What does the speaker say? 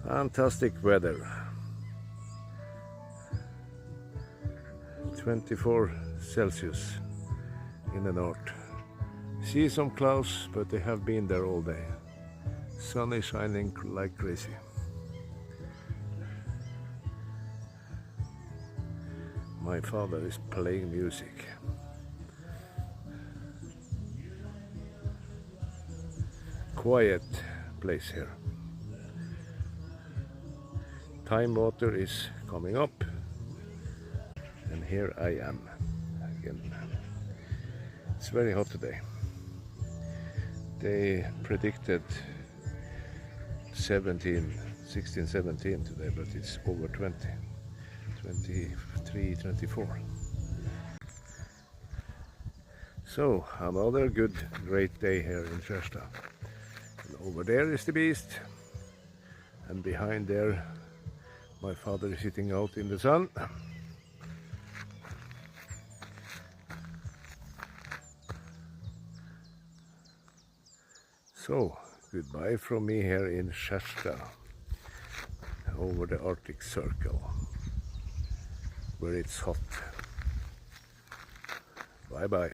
Fantastic weather. 24 Celsius in the north. See some clouds, but they have been there all day. Sun is shining like crazy. My father is playing music. Quiet place here. Time water is coming up, and here I am again. It's very hot today. They predicted 16, 17 today, but it's over 20, 23, 24. So another great day here in Skjerstad. And over there is the beast, and behind there my father is sitting out in the sun. So, goodbye from me here in Skjerstad, over the Arctic Circle, where it's hot. Bye bye.